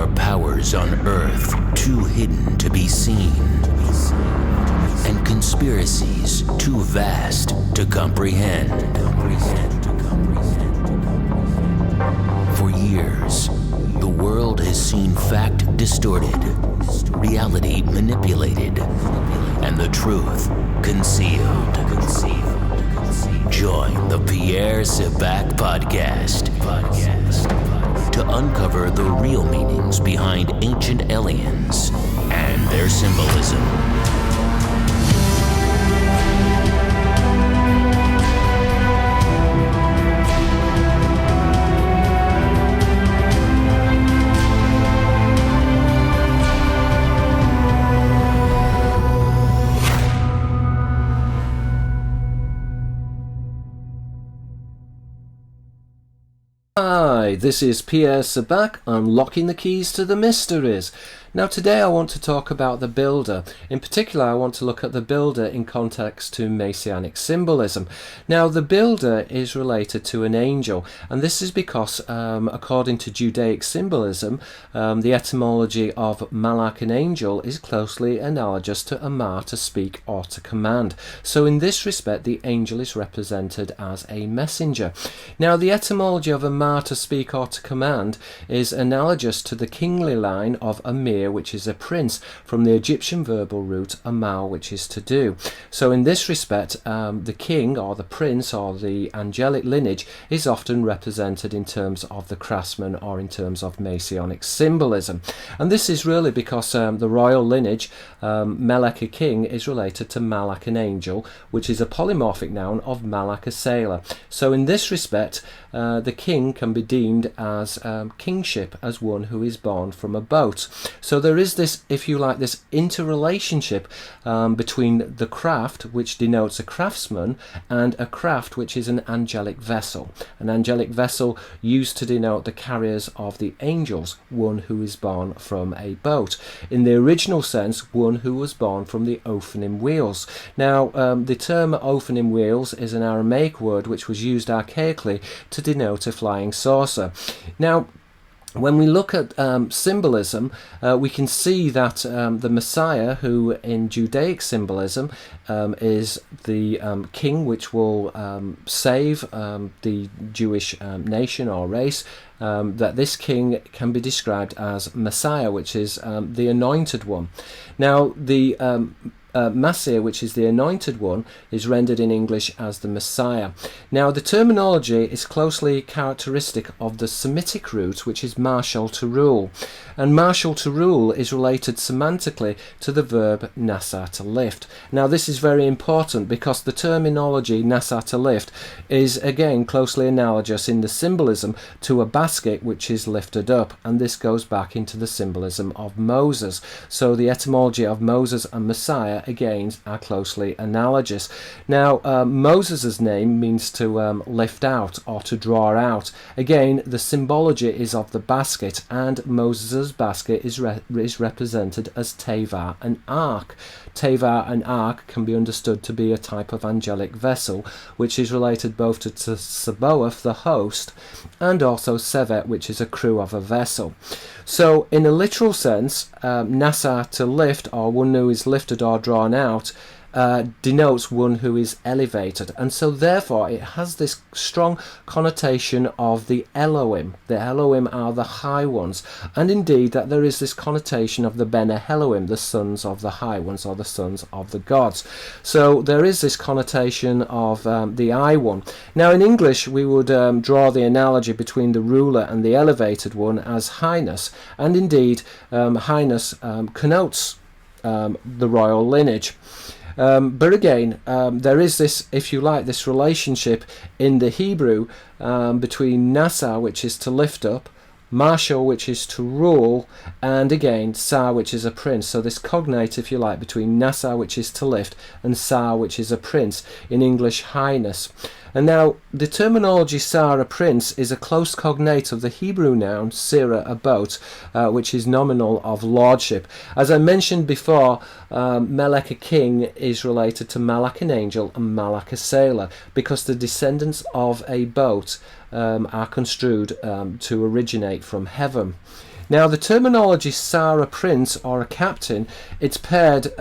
are powers on Earth too hidden to be seen, and conspiracies too vast to comprehend. For years, the world has seen fact distorted, reality manipulated, and the truth concealed. Join the SABAK podcast to uncover the real meanings behind ancient aliens and their symbolism. Hi, this is Pierre SABAK, unlocking the keys to the mysteries. Now today I want to talk about the builder. In particular, I want to look at the builder in context to Messianic symbolism. Now the builder is related to an angel, and this is because according to Judaic symbolism, the etymology of malach, an angel, is closely analogous to amar, to speak or to command. So in this respect, the angel is represented as a messenger. Now the etymology of amar, to speak or to command, is analogous to the kingly line of amir, which is a prince, from the Egyptian verbal root amal, which is to do. So in this respect, the king or the prince or the angelic lineage is often represented in terms of the craftsman or in terms of Messianic symbolism. And this is really because the royal lineage, Melech, a king, is related to malach, an angel, which is a polymorphic noun of malach, a sailor. So in this respect, the king can be deemed as kingship, as one who is born from a boat. So there is this, if you like, this interrelationship between the craft, which denotes a craftsman, and a craft which is an angelic vessel. An angelic vessel used to denote the carriers of the angels, one who is born from a boat. In the original sense, one who was born from the Ophanim wheels. Now, the term Ophanim wheels is an Aramaic word which was used archaically to denote a flying saucer. Now, when we look at symbolism, we can see that the Messiah, who in Judaic symbolism is the king which will save the Jewish nation or race, that this king can be described as Messiah, which is the anointed one. Now, the Messiah, which is the anointed one, is rendered in English as the Messiah. Now, the terminology is closely characteristic of the Semitic root, which is marshal, to rule. And marshal, to rule, is related semantically to the verb nasa, to lift. Now, this is very important because the terminology nasa, to lift, is again closely analogous in the symbolism to a basket which is lifted up, and this goes back into the symbolism of Moses. So the etymology of Moses and Messiah again are closely analogous. Now, Moses' name means to lift out or to draw out. Again, the symbology is of the basket, and Moses' basket is represented as Tevar, an ark. Tevar, an ark, can be understood to be a type of angelic vessel, which is related both to Sabaoth, the host, and also Sevet, which is a crew of a vessel. So, in a literal sense, nasa, to lift, or one who is lifted or drawn out, denotes one who is elevated, and so therefore it has this strong connotation of the Elohim. The Elohim are the high ones, and indeed that there is this connotation of the Bene Elohim, the sons of the high ones, or the sons of the gods. So there is this connotation of the I one. Now in English we would draw the analogy between the ruler and the elevated one as highness, and indeed highness connotes the royal lineage. But again, there is this, if you like, this relationship in the Hebrew between nasa, which is to lift up, marshal, which is to rule, and again Sar, which is a prince. So this cognate, if you like, between Nasa, which is to lift, and Sar, which is a prince, in English highness. And now the terminology Sar, a prince, is a close cognate of the Hebrew noun Sira, a boat, which is nominal of lordship. As I mentioned before, Melech, a king, is related to Malach, an angel, and Malach, a sailor, because the descendants of a boat are construed to originate from heaven. Now, the terminology Sar, a prince or a captain, it's paired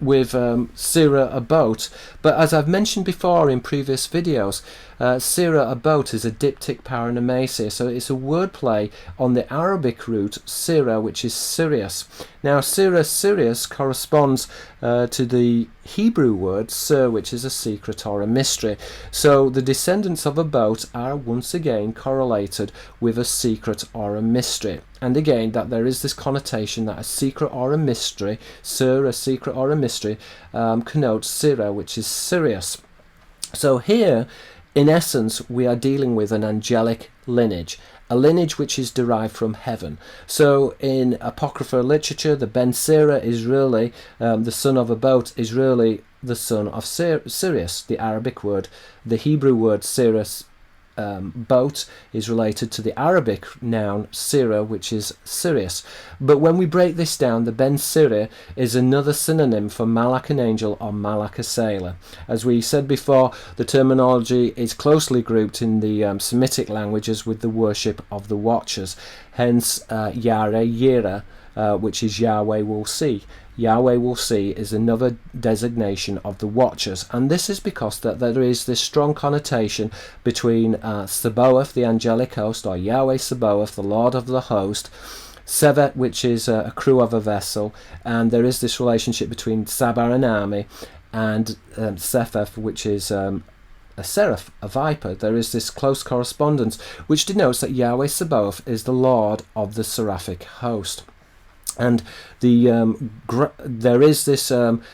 with Sira, a boat, but as I've mentioned before in previous videos, Sira, a boat, is a diptych paronomasia, so it's a wordplay on the Arabic root Sira, which is Sirius. Now, Sira, Sirius corresponds to the Hebrew word Sir, which is a secret or a mystery. So the descendants of a boat are once again correlated with a secret or a mystery. And again, that there is this connotation that a secret or a mystery, Sir, a secret or a mystery, connotes Sira, which is Sirius. So here, in essence, we are dealing with an angelic lineage, a lineage which is derived from heaven. So in Apocryphal literature, the Ben Sira is really, the son of a boat, is really the son of Sirius, the Arabic word. The Hebrew word Sirius, boat, is related to the Arabic noun Sira, which is Sirius. But when we break this down, the Ben Sira is another synonym for Malak, an angel, or Malak, a sailor. As we said before, the terminology is closely grouped in the Semitic languages with the worship of the watchers. Hence, Yare, Yira, which is Yahweh will see. Yahweh will see is another designation of the watchers, and this is because that there is this strong connotation between Sabaoth, the angelic host, or Yahweh Sabaoth, the Lord of the host, Sevet, which is a crew of a vessel, and there is this relationship between Sabar, an army, and Sepheth, which is a seraph, a viper. There is this close correspondence which denotes that Yahweh Sabaoth is the Lord of the seraphic host. And there is this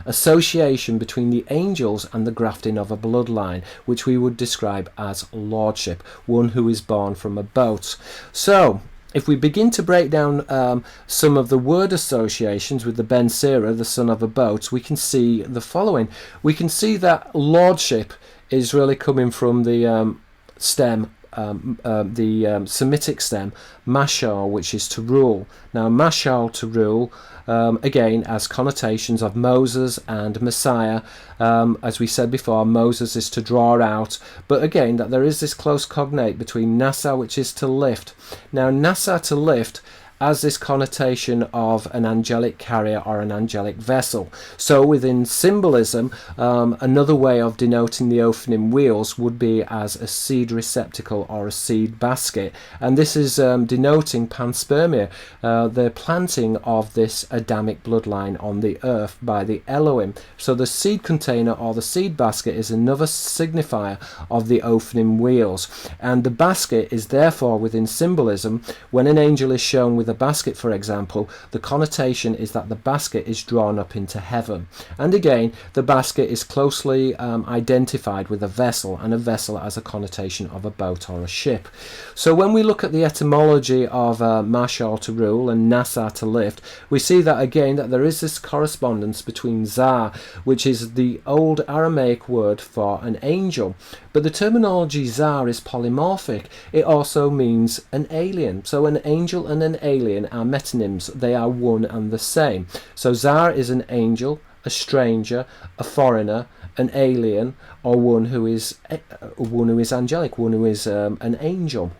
association between the angels and the grafting of a bloodline, which we would describe as lordship, one who is born from a boat. So, if we begin to break down some of the word associations with the Ben Sira, the son of a boat, we can see the following. We can see that lordship is really coming from the stem, the Semitic stem, mashal, which is to rule. Now, mashal, to rule, again, has connotations of Moses and Messiah. As we said before, Moses is to draw out, but again, that there is this close cognate between nasa, which is to lift. Now, nasa, to lift, as this connotation of an angelic carrier or an angelic vessel. So within symbolism, another way of denoting the opening wheels would be as a seed receptacle or a seed basket, and this is denoting panspermia, the planting of this Adamic bloodline on the earth by the Elohim. So the seed container or the seed basket is another signifier of the opening wheels, and the basket is therefore within symbolism. When an angel is shown with a basket, for example, the connotation is that the basket is drawn up into heaven. And again, the basket is closely identified with a vessel, and a vessel has a connotation of a boat or a ship. So when we look at the etymology of mashal, to rule, and nasa, to lift, we see that again that there is this correspondence between zar, which is the old Aramaic word for an angel. But the terminology zar is polymorphic. It also means an alien. So an angel and an alien are metonyms. They are one and the same. So zar is an angel, a stranger, a foreigner, an alien, or one who is angelic, one who is an angel.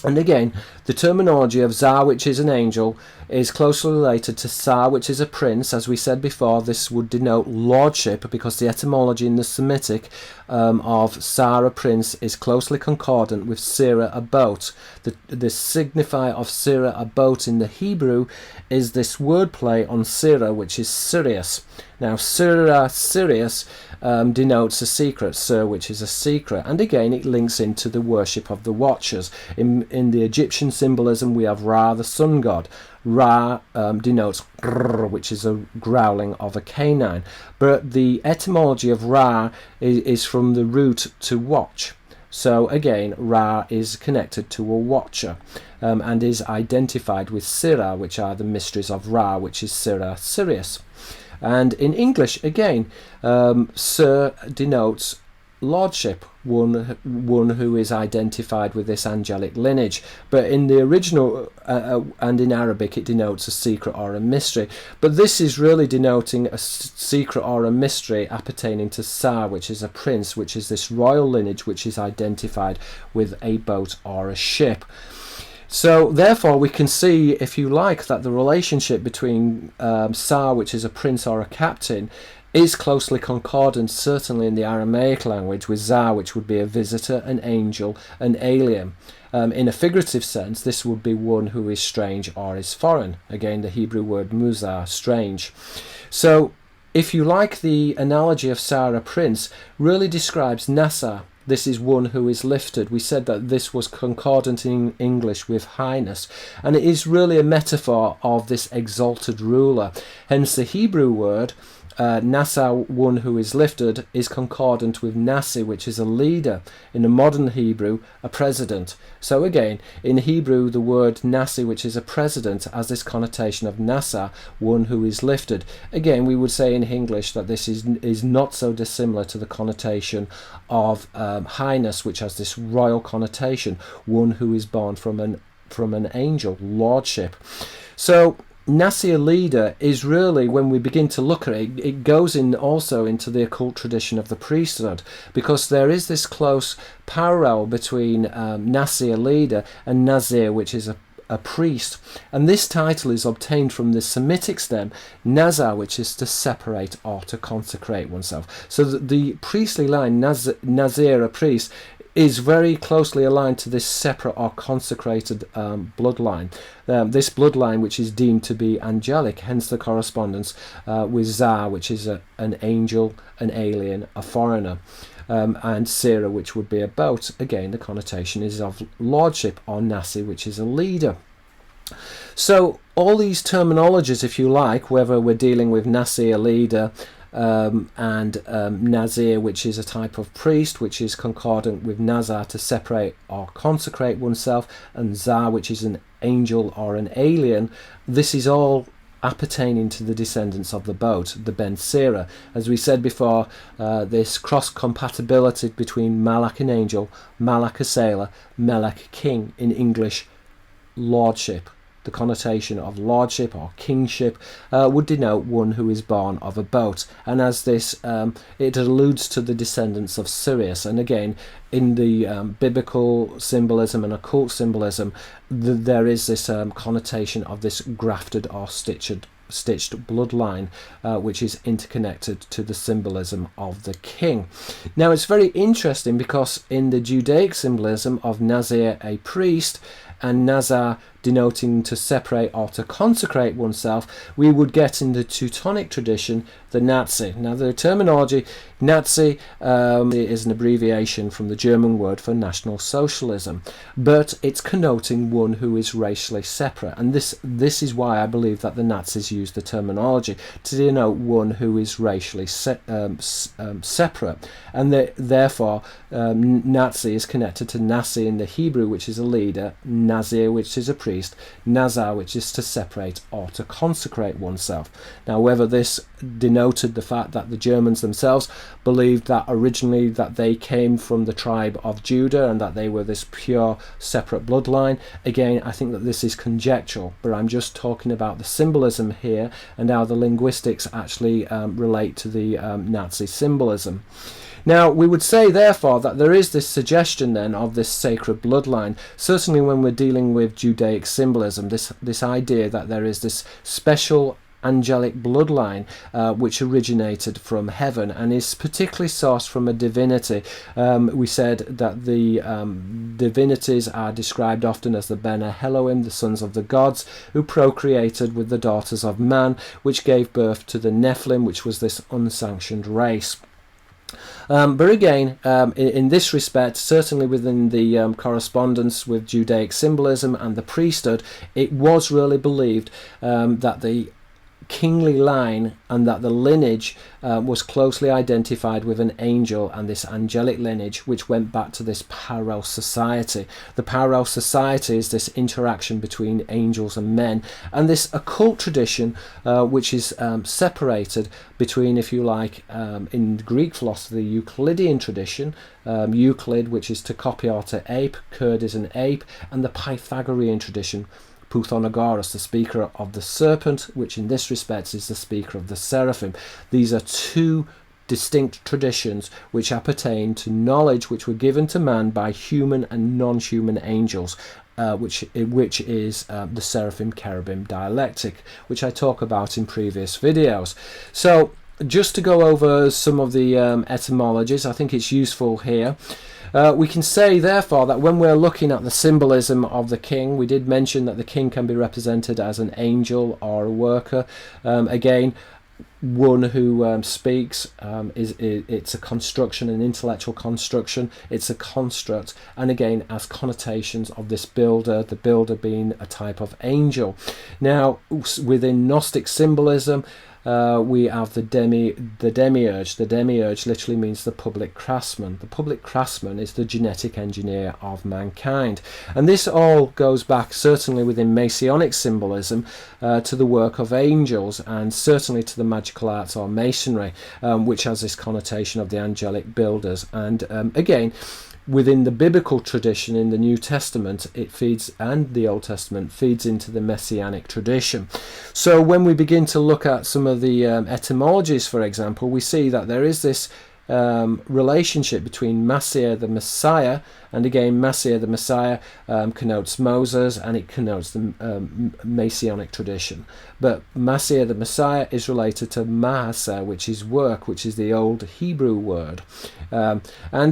And again, the terminology of Zar, which is an angel, is closely related to Sar, which is a prince. As we said before, this would denote lordship, because the etymology in the Semitic of Sar, a prince, is closely concordant with Sira, a boat. The signifier of Sira, a boat, in the Hebrew is this wordplay on Sira, which is Sirius. Now, Sira, Sirius, denotes a secret, Sir, which is a secret, and again it links into the worship of the watchers. In the Egyptian symbolism, we have Ra, the sun god. Ra denotes grrr, which is a growling of a canine, but the etymology of Ra is from the root to watch. So again, Ra is connected to a watcher, and is identified with Sira, which are the mysteries of Ra, which is Sira, Sirius. And in English, again, Sir denotes lordship, one who is identified with this angelic lineage. But in the original and in Arabic, it denotes a secret or a mystery. But this is really denoting a secret or a mystery appertaining to Sa, which is a prince, which is this royal lineage which is identified with a boat or a ship. So therefore we can see, if you like, that the relationship between Sa, which is a prince or a captain, is closely concordant, certainly in the Aramaic language, with Za, which would be a visitor, an angel, an alien. In a figurative sense, this would be one who is strange or is foreign. Again, the Hebrew word muzar, strange. So, if you like, the analogy of Sarah Prince really describes Nasa. This is one who is lifted. We said that this was concordant in English with highness, and it is really a metaphor of this exalted ruler. Hence the Hebrew word Nasa, one who is lifted, is concordant with Nasi, which is a leader. In a modern Hebrew, a president. So again, in Hebrew, the word Nasi, which is a president, has this connotation of Nasa, one who is lifted. Again, we would say in English that this is not so dissimilar to the connotation of highness, which has this royal connotation, one who is born from an angel, lordship. So Nasi, a leader, is really, when we begin to look at it, it goes in also into the occult tradition of the priesthood, because there is this close parallel between Nasi, a leader, and Nazir, which is a priest. And this title is obtained from the Semitic stem, Nazar, which is to separate or to consecrate oneself. So the priestly line, Nazir, a priest, is very closely aligned to this separate or consecrated bloodline. This bloodline which is deemed to be angelic, hence the correspondence with Za, which is an angel, an alien, a foreigner. And Sira, which would be a boat. Again, the connotation is of lordship, or Nasi, which is a leader. So all these terminologies, if you like, whether we're dealing with Nasi, a leader, and Nazir, which is a type of priest, which is concordant with Nazar, to separate or consecrate oneself, and Za, which is an angel or an alien, this is all appertaining to the descendants of the boat, the Ben Sira. As we said before, this cross-compatibility between Malak, an angel, Malak, a sailor, Melek, king, in English, lordship. The connotation of lordship or kingship would denote one who is born of a boat. And as this, it alludes to the descendants of Sirius. And again, in the biblical symbolism and occult symbolism, there is this connotation of this grafted or stitched bloodline, which is interconnected to the symbolism of the king. Now, it's very interesting because in the Judaic symbolism of Nazir, a priest, and Nazar denoting to separate or to consecrate oneself, we would get in the Teutonic tradition the Nazi. Now, the terminology Nazi is an abbreviation from the German word for National Socialism, but it's connoting one who is racially separate, and this is why I believe that the Nazis used the terminology to denote one who is racially separate, and therefore Nazi is connected to Nasi in the Hebrew, which is a leader, Nazir, which is a priest, Nazar, which is to separate or to consecrate oneself. Now, whether this denoted the fact that the Germans themselves believed that originally that they came from the tribe of Judah and that they were this pure separate bloodline, again, I think that this is conjectural, but I'm just talking about the symbolism here and how the linguistics actually relate to the Nazi symbolism. Now, we would say, therefore, that there is this suggestion then of this sacred bloodline, certainly when we're dealing with Judaic symbolism, this idea that there is this special angelic bloodline which originated from heaven and is particularly sourced from a divinity. We said that the divinities are described often as the Ben ha-elohim, the sons of the gods, who procreated with the daughters of man, which gave birth to the Nephilim, which was this unsanctioned race. But again, in this respect, certainly within the correspondence with Judaic symbolism and the priesthood, it was really believed that the kingly line, and that the lineage was closely identified with an angel and this angelic lineage, which went back to this parallel society. The parallel society is this interaction between angels and men, and this occult tradition which is separated between, if you like, in Greek philosophy, the Euclidean tradition, Euclid, which is to copy or to ape, Kurd is an ape, and the Pythagorean tradition, Pythagoras, the speaker of the serpent, which in this respect is the speaker of the seraphim. These are two distinct traditions which appertain to knowledge which were given to man by human and non-human angels, which is the seraphim cherubim dialectic, which I talk about in previous videos. So just to go over some of the etymologies, I think it's useful here. We can say, therefore, that when we're looking at the symbolism of the king, we did mention that the king can be represented as an angel or a worker. Again, one who speaks, it's a construction, an intellectual construction, it's a construct, and again has connotations of this builder, the builder being a type of angel. Now, within Gnostic symbolism, we have the demiurge. The demiurge literally means the public craftsman. The public craftsman is the genetic engineer of mankind. And this all goes back, certainly within Masonic symbolism, to the work of angels, and certainly to the magical arts or masonry, which has this connotation of the angelic builders. And again, within the biblical tradition in the New Testament, it feeds, and the Old Testament feeds into the messianic tradition. So when we begin to look at some of the etymologies, for example, we see that there is this relationship between Messiah the Messiah, and again Messiah the Messiah connotes Moses, and it connotes the Messianic tradition. But Messiah the Messiah is related to Mahasa, which is work, which is the old Hebrew word, and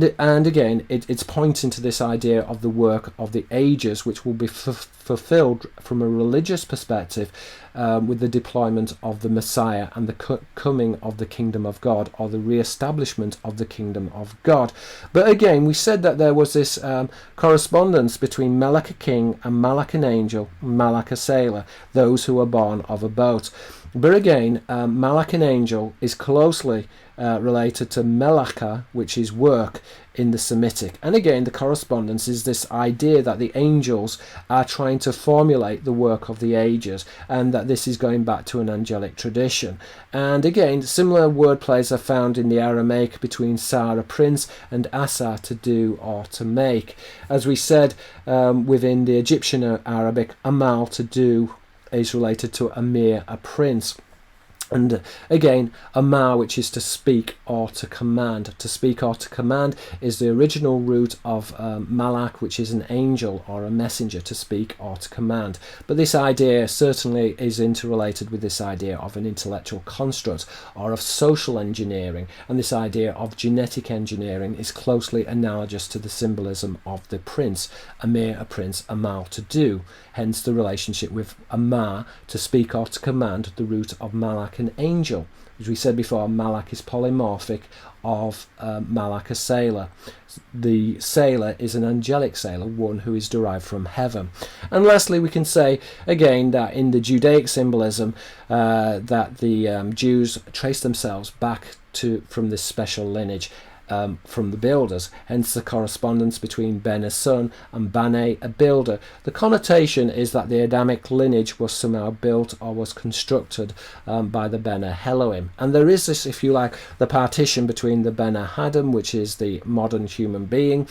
again it's pointing to this idea of the work of the ages, which will be fulfilled from a religious perspective with the deployment of the Messiah and the coming of the kingdom of God, or the re-establishment of the kingdom of God. But again, we said that there was this correspondence between Melech a king and Malach an angel, Malach a sailor, those who are born of a boat. But again, Malach an angel is closely related to Melaka, which is work in the Semitic. And again, the correspondence is this idea that the angels are trying to formulate the work of the ages, and that this is going back to an angelic tradition. And again, similar wordplays are found in the Aramaic between Sarah, prince, and Asa, to do or to make. As we said, within the Egyptian Arabic, Amal, to do, is related to Amir, a prince. And again, Amar, which is to speak or to command. To speak or to command is the original root of Malach, which is an angel or a messenger, to speak or to command. But this idea certainly is interrelated with this idea of an intellectual construct or of social engineering. And this idea of genetic engineering is closely analogous to the symbolism of the prince. Amir, a prince, Amal, to do. Hence the relationship with Amar, to speak or to command, the root of Malach, an angel. As we said before, Malach is polymorphic of Malach, a sailor. The sailor is an angelic sailor, one who is derived from heaven. And lastly, we can say again that in the Judaic symbolism that the Jews trace themselves back from this special lineage, from the builders, hence the correspondence between Ben, a son, and Bane, a builder. The connotation is that the Adamic lineage was somehow built or was constructed by the Ben ha-elohim. And there is this, if you like, the partition between the Ben ha-adam, which is the modern human being,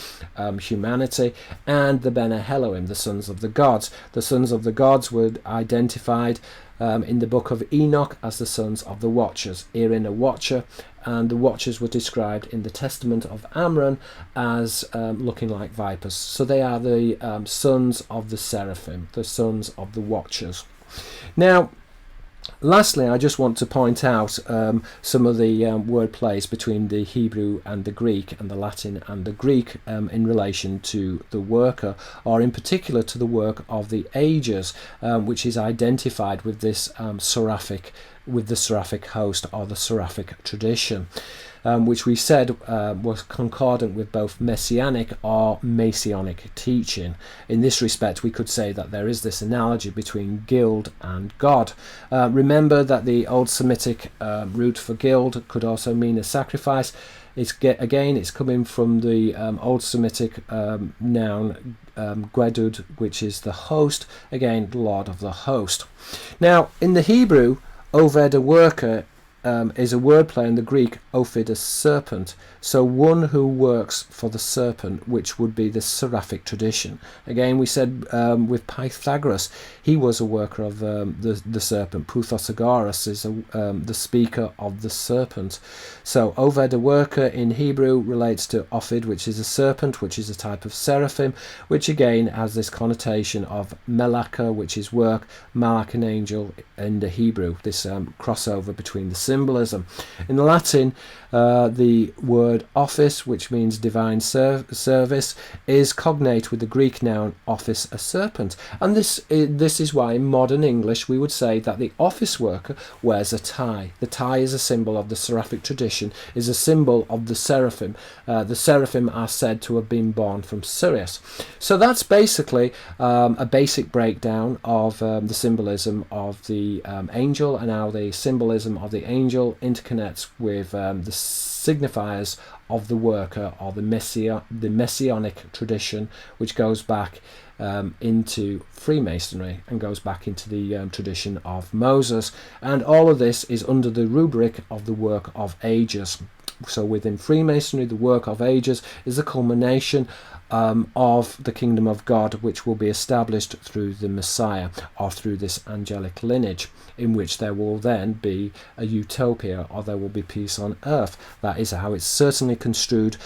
humanity, and the Ben ha-elohim, the sons of the gods. The sons of the gods were identified in the book of Enoch as the sons of the Watchers. Erin, a watcher, and the Watchers were described in the Testament of Amram as looking like vipers. So they are the sons of the seraphim, the sons of the Watchers. Now, lastly, I just want to point out some of the word plays between the Hebrew and the Greek, and the Latin and the Greek, in relation to the worker, or in particular to the work of the ages, which is identified with this seraphic with the seraphic host or the seraphic tradition, which we said was concordant with both messianic or Masonic teaching. In this respect, we could say that there is this analogy between guild and God. Remember that the Old Semitic root for guild could also mean a sacrifice. It's coming from the Old Semitic noun Gwedud, which is the host, again, Lord of the host. Now, in the Hebrew, Oved, a worker, is a wordplay in the Greek, ophid, a serpent. So one who works for the serpent, which would be the seraphic tradition. Again, we said with Pythagoras, he was a worker of the serpent. Prothesagoras is the speaker of the serpent. So Oved, a worker, in Hebrew relates to ophid, which is a serpent, which is a type of seraphim, which again has this connotation of melaka, which is work, malak, an angel in the Hebrew, this crossover between the symbolism. In the Latin, the word office, which means divine service, is cognate with the Greek noun office, a serpent. And this is why in modern English we would say that the office worker wears a tie. The tie is a symbol of the seraphic tradition, is a symbol of the seraphim. The seraphim are said to have been born from Sirius. So that's basically a basic breakdown of the symbolism of the angel, and how the symbolism of the angel interconnects with the signifiers of the worker, or the messianic tradition, which goes back into Freemasonry and goes back into the tradition of Moses. And all of this is under the rubric of the work of ages. So within Freemasonry, the work of ages is the culmination of the kingdom of God, which will be established through the Messiah, or through this angelic lineage, in which there will then be a utopia, or there will be peace on earth. That is how it's certainly construed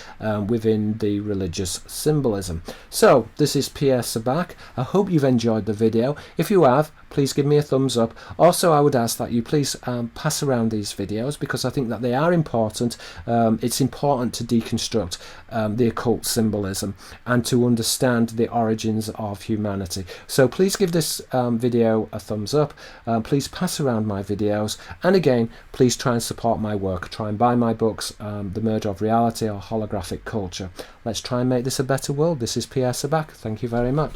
within the religious symbolism. So this is Pierre Sabak. I hope you've enjoyed the video. If you have, please give me a thumbs up. Also, I would ask that you please pass around these videos, because I think that they are important. It's important to deconstruct the occult symbolism and to understand the origins of humanity. So please give this video a thumbs up. Please pass around my videos, and again, please try and support my work. Try and buy my books, The Merger of Reality or Holographic Culture. Let's try and make this a better world. This is Pierre Sabak. Thank you very much.